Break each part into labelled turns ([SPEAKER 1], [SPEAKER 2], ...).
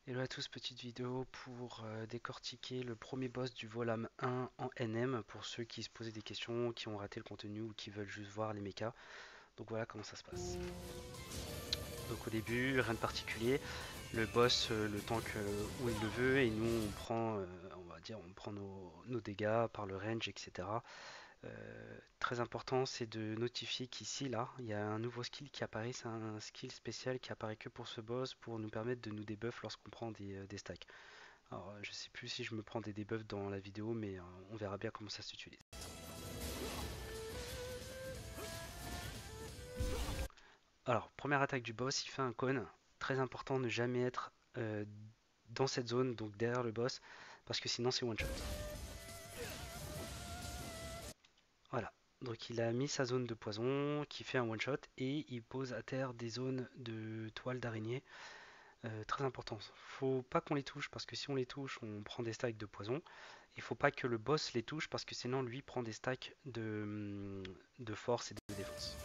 [SPEAKER 1] Hello à tous, petite vidéo pour décortiquer le premier boss du Volam 1 en NM pour ceux qui se posaient des questions, qui ont raté le contenu ou qui veulent juste voir les mechas. Donc voilà comment ça se passe. Donc au début, rien de particulier. Le boss, le tank où il le veut et nous on prend, on va dire, on prend nos dégâts par le range, etc. Très important, c'est de notifier qu'ici, là, il y a un nouveau skill qui apparaît. C'est un skill spécial qui apparaît que pour ce boss pour nous permettre de nous debuff lorsqu'on prend des stacks. Alors, je sais plus si je me prends des debuffs dans la vidéo, mais on verra bien comment ça s'utilise. Alors, première attaque du boss, il fait un cône. Très important, ne jamais être dans cette zone, donc derrière le boss, parce que sinon c'est one shot. Voilà. Donc il a mis sa zone de poison qui fait un one shot et il pose à terre des zones de toile d'araignée. Très important. Faut pas qu'on les touche parce que si on les touche, on prend des stacks de poison. Il faut pas que le boss les touche parce que sinon lui prend des stacks de force et de défense.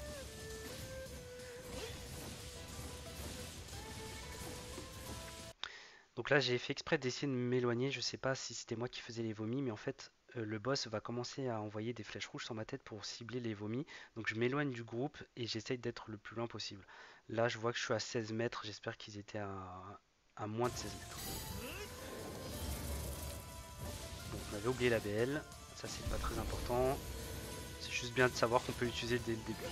[SPEAKER 1] Donc là, j'ai fait exprès d'essayer de m'éloigner. Je sais pas si c'était moi qui faisais les vomis, mais en fait, le boss va commencer à envoyer des flèches rouges sur ma tête pour cibler les vomis. Donc je m'éloigne du groupe et j'essaye d'être le plus loin possible. Là, je vois que je suis à 16 mètres. J'espère qu'ils étaient à moins de 16 mètres. Bon, on avait oublié la BL. Ça, c'est pas très important. C'est juste bien de savoir qu'on peut l'utiliser dès le début.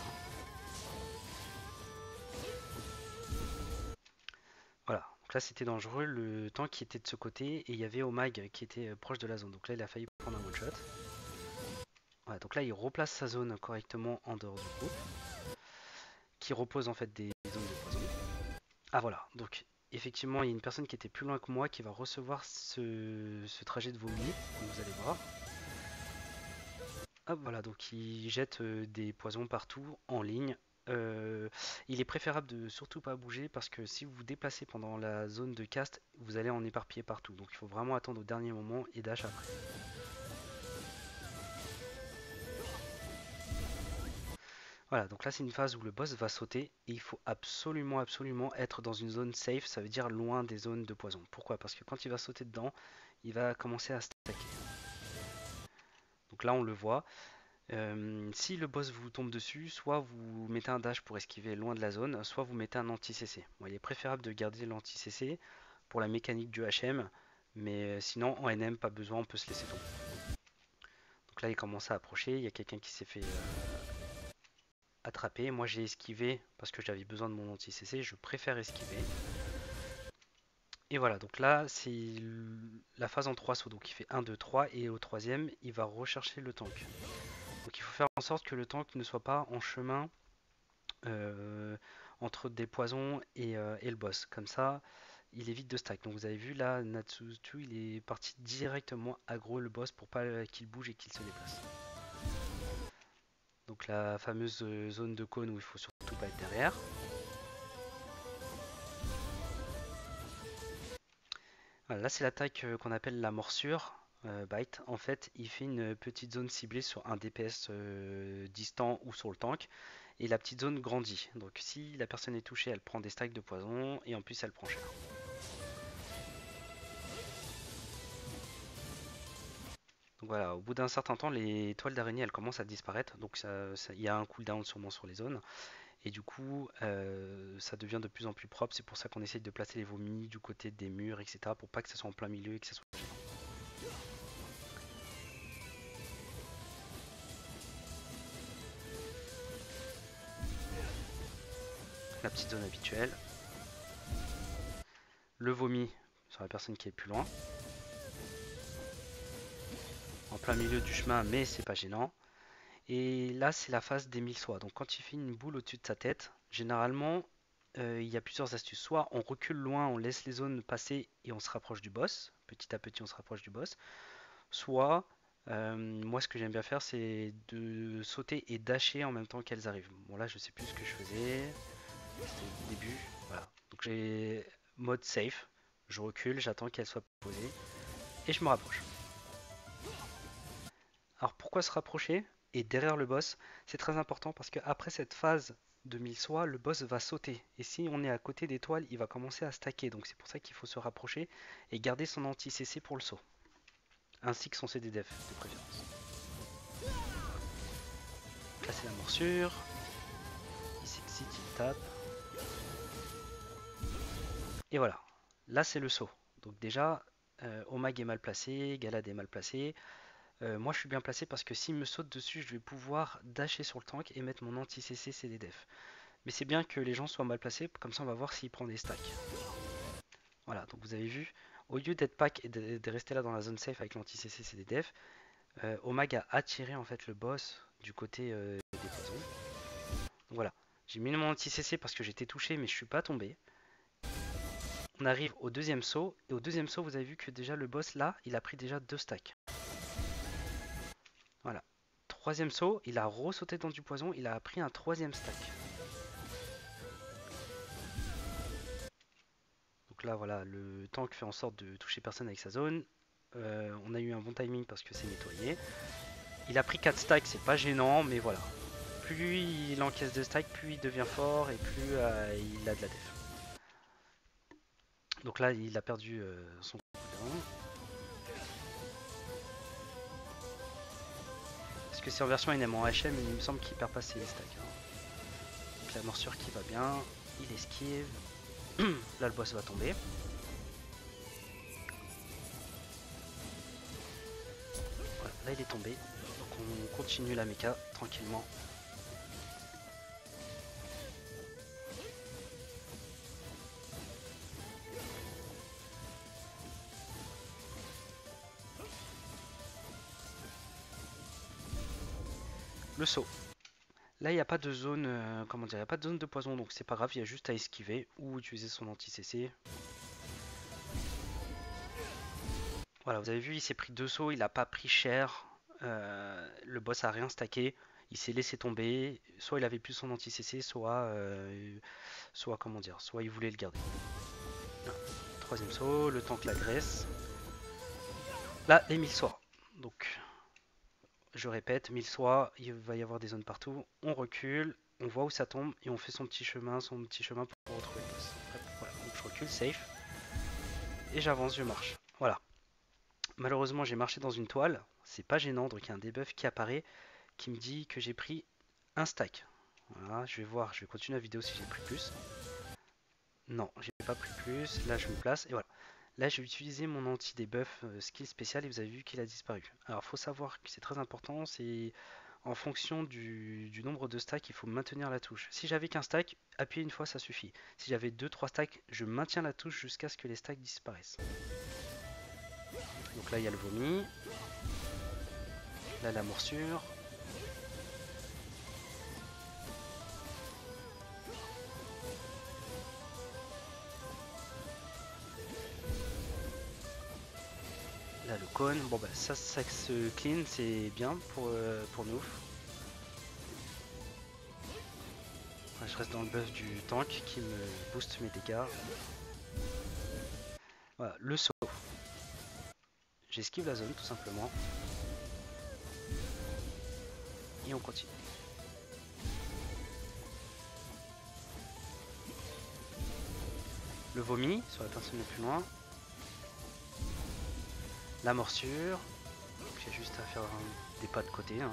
[SPEAKER 1] Voilà. Donc là, c'était dangereux. Le tank qui était de ce côté et il y avait Omag qui était proche de la zone. Donc là, il a failli prendre un one shot. Voilà, donc là, il replace sa zone correctement en dehors du groupe, qui repose en fait des zones de poison. Ah voilà, donc effectivement, il y a une personne qui était plus loin que moi qui va recevoir ce trajet de vomi, comme vous allez voir. Hop, voilà, donc il jette des poisons partout en ligne. Euh, il est préférable de surtout pas bouger parce que si vous vous déplacez pendant la zone de cast, vous allez en éparpiller partout. Donc il faut vraiment attendre au dernier moment et dash après. Voilà, donc là c'est une phase où le boss va sauter et il faut absolument être dans une zone safe, ça veut dire loin des zones de poison. Pourquoi? Parce que quand il va sauter dedans, il va commencer à stacker. Donc là on le voit. Si le boss vous tombe dessus, soit vous mettez un dash pour esquiver loin de la zone, soit vous mettez un anti-CC. Bon, il est préférable de garder l'anti-CC pour la mécanique du HM, mais sinon en NM pas besoin, on peut se laisser tomber. Donc là il commence à approcher, il y a quelqu'un qui s'est fait attraper. Moi j'ai esquivé parce que j'avais besoin de mon anti-CC, je préfère esquiver. Et voilà, donc là c'est la phase en 3 sauts, donc il fait 1, 2, 3 et au troisième il va rechercher le tank. Donc il faut faire en sorte que le tank ne soit pas en chemin euh, entre des poisons et le boss. Comme ça il évite de stack. Donc vous avez vu là, Natsutu il est parti directement aggro le boss pour pas qu'il bouge et qu'il se déplace. Donc la fameuse zone de cône où il faut surtout pas être derrière. Voilà, là, c'est l'attaque qu'on appelle la morsure. Bite. En fait, il fait une petite zone ciblée sur un DPS distant ou sur le tank. Et la petite zone grandit. Donc, si la personne est touchée, elle prend des stacks de poison. Et en plus, elle prend cher. Donc voilà, au bout d'un certain temps, les toiles d'araignée, elles commencent à disparaître. Donc, il y a un cooldown sûrement sur les zones. Et du coup, ça devient de plus en plus propre. C'est pour ça qu'on essaye de placer les vomis du côté des murs, etc. Pour pas que ça soit en plein milieu et que ça soit. La petite zone habituelle. Le vomi sur la personne qui est plus loin, en plein milieu du chemin, mais c'est pas gênant. Et là, c'est la phase des 1000 soies. Donc, quand il fait une boule au-dessus de sa tête, généralement, il y a plusieurs astuces. Soit on recule loin, on laisse les zones passer et on se rapproche du boss. Petit à petit, on se rapproche du boss. Soit, moi, ce que j'aime bien faire, c'est de sauter et dasher en même temps qu'elles arrivent. Bon, là, je sais plus ce que je faisais. C'était le début. Voilà. Donc, j'ai mode safe. Je recule, j'attends qu'elle soit posée et je me rapproche. Alors pourquoi se rapprocher et derrière le boss? C'est très important parce qu'après cette phase 2000 soins, le boss va sauter. Et si on est à côté des toiles, il va commencer à stacker. Donc c'est pour ça qu'il faut se rapprocher et garder son anti-CC pour le saut. Ainsi que son CDDF de préférence. Là c'est la morsure. Il s'excite, il tape. Et voilà. Là c'est le saut. Donc déjà, Omag est mal placé, Galad est mal placé. Moi je suis bien placé parce que s'il me saute dessus, je vais pouvoir dasher sur le tank et mettre mon anti-CC CDDF. Mais c'est bien que les gens soient mal placés, comme ça on va voir s'il prend des stacks. Voilà, donc vous avez vu, au lieu d'être pack et de rester là dans la zone safe avec l'anti-CC CDDF, Omag a attiré en fait le boss du côté des poisons. Donc voilà, j'ai mis mon anti-CC parce que j'étais touché mais je suis pas tombé. On arrive au deuxième saut, et au deuxième saut vous avez vu que déjà le boss là, il a pris déjà 2 stacks. Voilà. Troisième saut, il a re-sauté dans du poison, il a pris un troisième stack. Donc là voilà, le tank fait en sorte de toucher personne avec sa zone. On a eu un bon timing parce que c'est nettoyé. Il a pris 4 stacks, c'est pas gênant, mais voilà. Plus il encaisse de stacks, plus il devient fort et plus il a de la def. Donc là, il a perdu son cooldown. Parce que c'est en version NM, en HM, il me semble qu'il perd pas ses stacks. Hein. Donc la morsure qui va bien, il esquive. Là, le boss va tomber. Voilà, là, il est tombé. Donc on continue la méca tranquillement. Le saut. Là, il n'y a pas de zone, comment dire, il n'y a pas de zone de poison, donc c'est pas grave, il y a juste à esquiver ou utiliser son anti-CC. Voilà, vous avez vu, il s'est pris 2 sauts, il a pas pris cher. Le boss a rien stacké, il s'est laissé tomber. Soit il avait plus son anti-CC, soit comment dire, soit il voulait le garder. Troisième saut, le tank l'agresse. Là, les 1000 soies. Donc, je répète, 1000 soies, il va y avoir des zones partout. On recule, on voit où ça tombe et on fait son petit chemin pour retrouver le boss. Hop, voilà, donc je recule, safe. Et j'avance, je marche. Voilà. Malheureusement, j'ai marché dans une toile. C'est pas gênant, donc il y a un debuff qui apparaît qui me dit que j'ai pris un stack. Voilà, je vais voir, je vais continuer la vidéo si j'ai pris plus. Non, j'ai pas pris plus. Là, je me place et voilà. Là, j'ai utilisé mon anti-debuff skill spécial et vous avez vu qu'il a disparu. Alors, faut savoir que c'est très important, c'est en fonction du nombre de stacks, il faut maintenir la touche. Si j'avais qu'un stack, appuyer une fois, ça suffit. Si j'avais 2-3 stacks, je maintiens la touche jusqu'à ce que les stacks disparaissent. Donc là, il y a le vomi. Là, la morsure. Là, le cône. Bon, bah, ça se clean, c'est bien pour nous. Je reste dans le buff du tank qui me booste mes dégâts. Voilà, le saut. J'esquive la zone tout simplement. Et on continue. Le vomi sur la personne le plus loin. La morsure. J'ai juste à faire des pas de côté. Hein.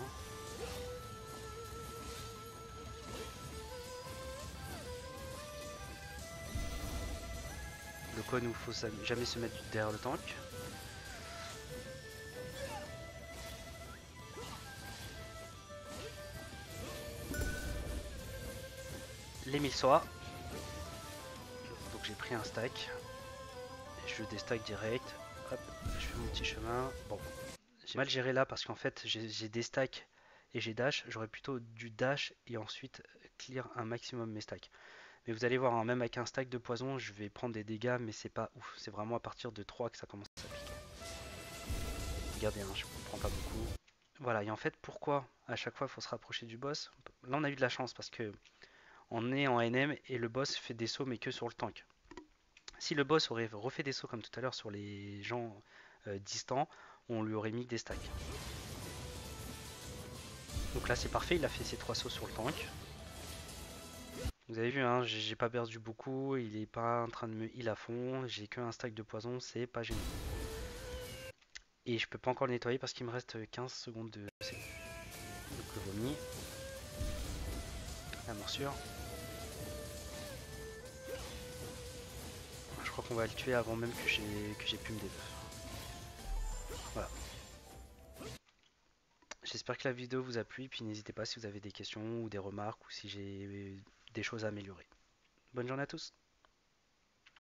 [SPEAKER 1] Le cône où il faut jamais se mettre derrière le tank. Les 1000 soies. Donc j'ai pris un stack. Et je déstack direct. Hop, je fais mon petit chemin. Bon, j'ai mal géré là parce qu'en fait j'ai des stacks et j'ai dash. J'aurais plutôt dû dash et ensuite clear un maximum mes stacks. Mais vous allez voir, hein, même avec un stack de poison, je vais prendre des dégâts, mais c'est pas ouf. C'est vraiment à partir de 3 que ça commence à piquer. Regardez, hein, je ne prends pas beaucoup. Voilà, et en fait, pourquoi à chaque fois il faut se rapprocher du boss? Là, on a eu de la chance parce que on est en NM et le boss fait des sauts, mais que sur le tank. Si le boss aurait refait des sauts comme tout à l'heure sur les gens distants, on lui aurait mis des stacks. Donc là, c'est parfait, il a fait ses 3 sauts sur le tank. Vous avez vu, hein, j'ai pas perdu beaucoup, il est pas en train de me heal à fond, j'ai que un stack de poison, c'est pas gênant. Et je peux pas encore le nettoyer parce qu'il me reste 15 secondes de C. Donc le vomi, la morsure. Je crois qu'on va le tuer avant même que j'ai pu me débuff. Voilà. J'espère que la vidéo vous a plu, et puis n'hésitez pas si vous avez des questions ou des remarques ou si j'ai des choses à améliorer. Bonne journée à tous!